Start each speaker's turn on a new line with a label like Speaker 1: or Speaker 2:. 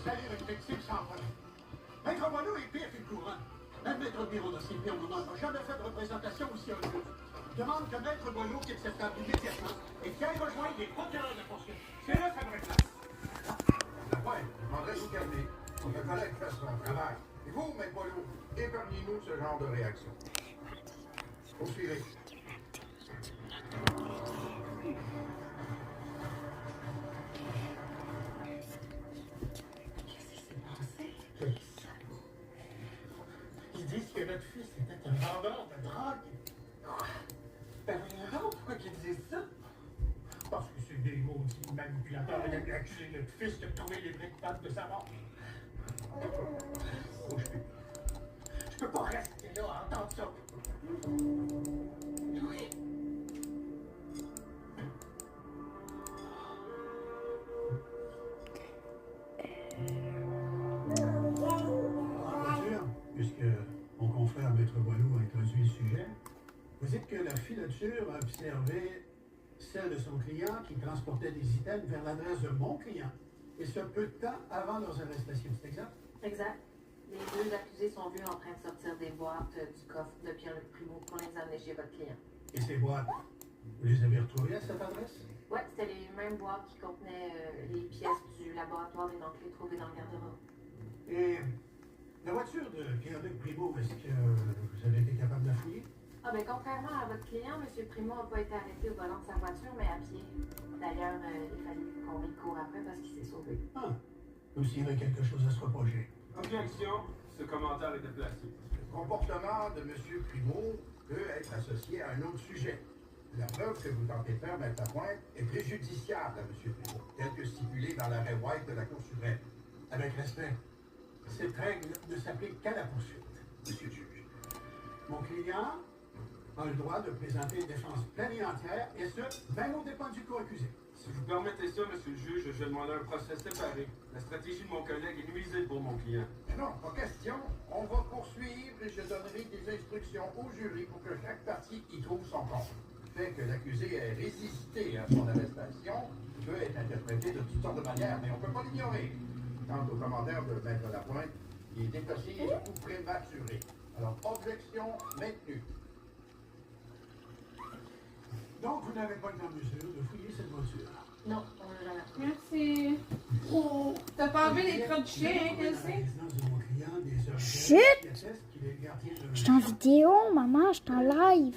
Speaker 1: salir une victime sans problème. Maître Boileau est pire qu'une couronne. Même Maître Bureau de CP, on n'a jamais fait de représentation aussi odieuse. Demande que Maître Boileau quitte cette table immédiatement et qu'il aille rejoindre les procureurs de poursuite. C'est là sa vraie place.
Speaker 2: La pointe, je demanderais de vous calmer. Pour que le collègue fasse son travail. Et vous, Maître Boileau, épargnez-nous ce genre de réaction. Poursuivez.
Speaker 1: Ils disent que notre fils était un vendeur de drogue. Quoi? Ben voyons, pourquoi qu'ils disent ça? Parce que c'est des maudits manipulateurs et accusé notre fils de trouver les vrais coupables de sa mort. Bouge plus. Je peux pas rester là à entendre ça. Oui.
Speaker 3: Bien sûr, puisque mon confrère Maître Boileau a introduit le sujet, vous dites que la filature a observé celle de son client qui transportait des items vers l'adresse de mon client, et ce peu de temps avant leurs arrestations, c'est exact?
Speaker 4: Exact. Les deux accusés sont vus en train de sortir des boîtes du coffre de Pierre-Luc Primo pour les amener chez votre client.
Speaker 3: Et ces boîtes, vous les avez retrouvées à cette adresse?
Speaker 4: Ouais, c'était les mêmes boîtes qui contenaient les pièces du laboratoire des non-clés trouvées dans le garde-robe.
Speaker 3: Et la voiture de Pierre-Luc Primo, est-ce que vous avez été capable de la fouiller?
Speaker 4: Ah ben contrairement à votre client, M. Primo n'a pas été arrêté au volant de sa voiture, mais à pied. D'ailleurs, il fallait qu'on y court après parce qu'il s'est sauvé.
Speaker 3: Ah, comme s'il y avait quelque chose à se reprocher.
Speaker 5: Objection, ce commentaire est déplacé.
Speaker 2: Le comportement de M. Primo peut être associé à un autre sujet. La preuve que vous tentez de faire, Maître Lapointe, est préjudiciable à M. Primo, tel que stipulé dans l'arrêt White de la Cour suprême.
Speaker 3: Avec respect, cette règle ne s'applique qu'à la poursuite.
Speaker 2: Monsieur le juge.
Speaker 3: Mon client a le droit de présenter une défense pleine et entière, et ce, même au dépend du co-accusé.
Speaker 5: Si vous permettez ça, monsieur le juge, je demande un procès séparé. La stratégie de mon collègue est nuisible pour mon client.
Speaker 2: Mais non, pas question. On va poursuivre et je donnerai des instructions au jury pour que chaque partie y trouve son compte. Le fait que l'accusé ait résisté à son arrestation peut être interprété de toutes sortes de manières, mais on ne peut pas l'ignorer. Quant au commentaire de Maître Lapointe, il est dépassé ou prématuré. Alors, objection maintenue.
Speaker 3: Donc, vous n'avez pas été en mesure de fouiller cette voiture.
Speaker 4: Non, on l'a jamais.
Speaker 6: Merci. Oh, t'as pas enlevé les crottes de chien, hein,
Speaker 3: Vous avez
Speaker 6: qu'est-ce
Speaker 3: trouvé dans la résidence de mon client des objets
Speaker 7: Chut!
Speaker 3: qui attestent qu'il est le gardien d'un
Speaker 7: Je suis en vidéo, maman, je suis en live.